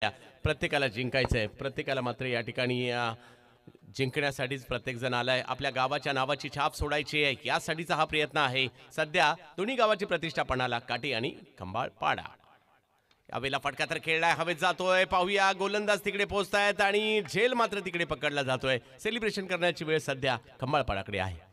प्रत्येकाला जिंकायचं आहे, प्रत्येकाला मात्र या ठिकाणी जिंकण्यासाठीच प्रत्येक जण आलाय. आपल्या गावाच्या नावाची छाप सोडायची आहे, यासाठीचा हा प्रयत्न आहे. सध्या दोन्ही गावाची प्रतिष्ठा पणाला काठी आणि खंबाळपाडा. यावेळेला फटका तर खेळलाय, हवेत जातोय. पाहूया, गोलंदाज तिकडे पोहोचतायत आणि झेल मात्र तिकडे पकडला जातोय. सेलिब्रेशन करण्याची वेळ सध्या खंबाळपाडाकडे आहे.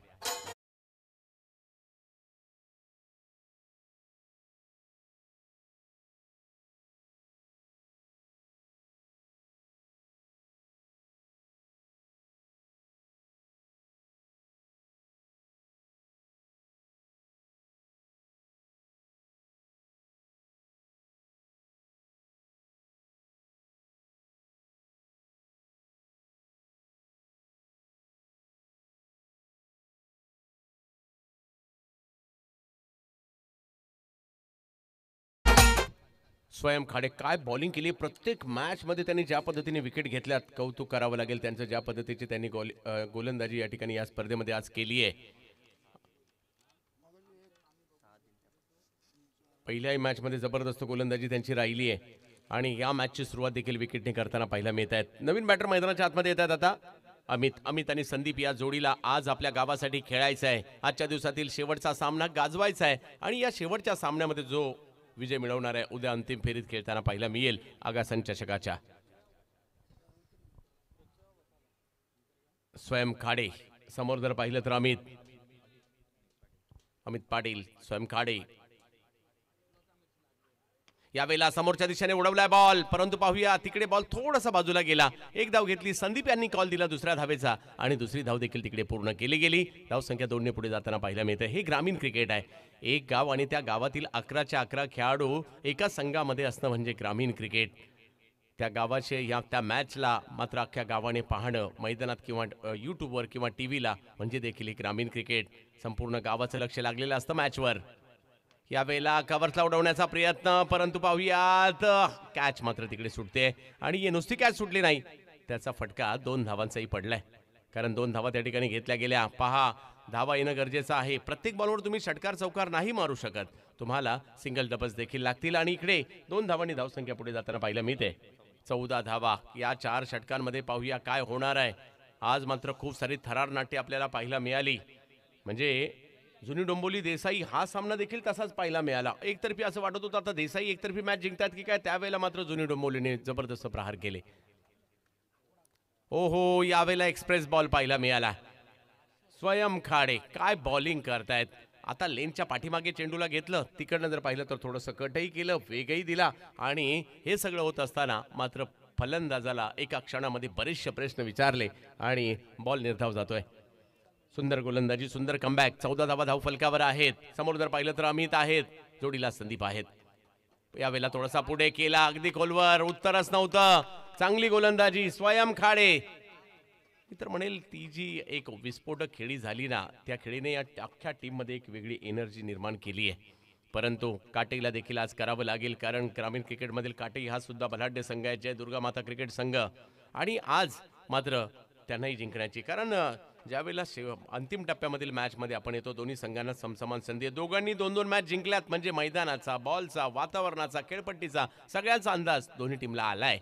स्वयं खाडे काय बॉलिंग केली प्रत्येक मॅच मध्ये त्यांनी ज्या पद्धतीने विकेट घेतल्यात कौतुक करावं लागेल त्यांचं. ज्या पद्धतीची त्यांनी गोलंदाजी या ठिकाणी या स्पर्धेमध्ये आज केली आहे. पहिल्याही मॅच मध्ये जबरदस्त गोलंदाजी त्यांची राहिली आहे आणि या मॅचची सुरुवात देखील विकेटने करताना पाहायला मिळत आहेत. नवीन बॅटर मैदानाच्या आतमध्ये येतात आता. अमित आणि संदीप या जोडीला आज आपल्या गावासाठी खेळायचं आहे. आजच्या दिवसातील शेवटचा सामना गाजवायचा आहे आणि या शेवटच्या सामन्यामध्ये जो विजय मिळवणार आहे उद्या अंतिम फेरीत खेळताना पाहायला मिळेल आगासन चषकाच्या. स्वयं खाडे समोर जर पाहिलं तर अमित पाटील, स्वयं खाडे. यावेळेला समोरच्या दिशेने उडवलाय बॉल, परंतु पाहूया तिकडे बॉल थोडासा बाजूला गेला. एक धाव घेतली, संदीप यांनी कॉल दिला दुसऱ्या धावेचा आणि दुसरी धाव देखील तिकडे पूर्ण केली गेली. धाव संख्या 2 ने पुढे जाताना पाहायला मिळते. हे ग्रामीण क्रिकेट आहे. एक गाव आणि त्या गावातील 11च्या 11 खेळाडू एका संघामध्ये असणं म्हणजे ग्रामीण क्रिकेट. त्या गावाचे या त्या मॅचला मात्र अख्ख्या गावाने पाहणं मैदानात किंवा यूट्यूबवर किंवा टीव्हीला म्हणजे देखील ग्रामीण क्रिकेट. संपूर्ण गावाचं लक्ष लागलेलं असतं मॅचवर. यावेळेला कव्हर्सला उडवण्याचा प्रयत्न, परंतु पाहूयात कॅच मात्र तिकडे सुटते आणि ही नुसती कॅच सुटली नाही, त्याचा फटका 2 धावांचाही पडलाय. कारण 2 धावा त्या ठिकाणी घेतल्या गेल्या. पहा, धावा येणं गरजेचं आहे. प्रत्येक बॉलवर तुम्ही षटकार चौकार नाही मारू शकत, तुम्हाला सिंगल डबल्स देखील लागतील आणि इकडे 2 धावांनी धावसंख्या पुढे जाताना पाहायला मिळते. 14 धावा या 4 षटकांमध्ये. पाहूया काय होणार आहे. आज मात्र खूप सारी थरार नाट्य आपल्याला पाहायला मिळाली. म्हणजे जुनी डोंबिवली देसाई हा सामना देखील तसाच पाहायला मिळाला. एकतर्फी असं वाटत होतं आता देसाई एकतर्फी मॅच जिंकतात की काय, त्यावेळेला मात्र जुनी डोंबिवलीने जबरदस्त प्रहार केले. ओहो, यावेळेला एक्सप्रेस बॉल पाहायला मिळाला. स्वयं खाडे काय बॉलिंग करतायत. आता लेनच्या पाठीमागे चेंडूला घेतलं, तिकडनं जर पाहिलं तर थोडंसं कटही केलं, वेगही दिला आणि हे सगळं होत असताना मात्र फलंदाजाला एका क्षणामध्ये बरेचसे प्रश्न विचारले आणि बॉल निर्धाव जातोय. सुंदर गोलंदाजी, सुंदर कमबॅक. 14 धावा धाव फलकावर आहेत. समोर जर पाहिलं तर अमित आहेत, जोडीला संदीप आहेत. यावेळेला थोडासा पुढे केला, अगदी खोलवर, उत्तरच नव्हतं. चांगली गोलंदाजी स्वयं खाडे. मी तर म्हणेल ती जी एक विस्फोटक खेळी झाली ना, त्या खेळीने या अख्ख्या टीममध्ये एक वेगळी एनर्जी निर्माण केली आहे. परंतु काटेला देखील आज करावं लागेल, कारण ग्रामीण क्रिकेटमधील काटे हा सुद्धा बलाढ्य संघ आहे, जय दुर्गा माता क्रिकेट संघ. आणि आज मात्र त्यांनाही जिंकण्याची, कारण ज्यावेळेला अंतिम टप्प्यामधील मॅचमध्ये आपण येतो, दोन्ही संघांना समसमान संधी आहे. दोघांनी 2-2 मॅच जिंकल्यात म्हणजे मैदानाचा, बॉलचा, वातावरणाचा, खेळपट्टीचा सगळ्यांचा अंदाज दोन्ही टीमला आलाय.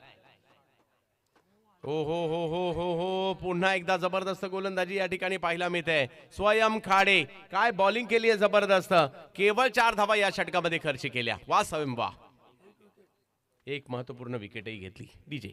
हो हो हो हो हो हो, पुन्हा एकदा जबरदस्त गोलंदाजी या ठिकाणी पाहायला मिळते. स्वयं खाडे काय बॉलिंग केली आहे जबरदस्त. केवळ 4 धावा या षटकामध्ये खर्च केल्या. वा स्वयं वा. एक महत्वपूर्ण विकेटही घेतली. डीजे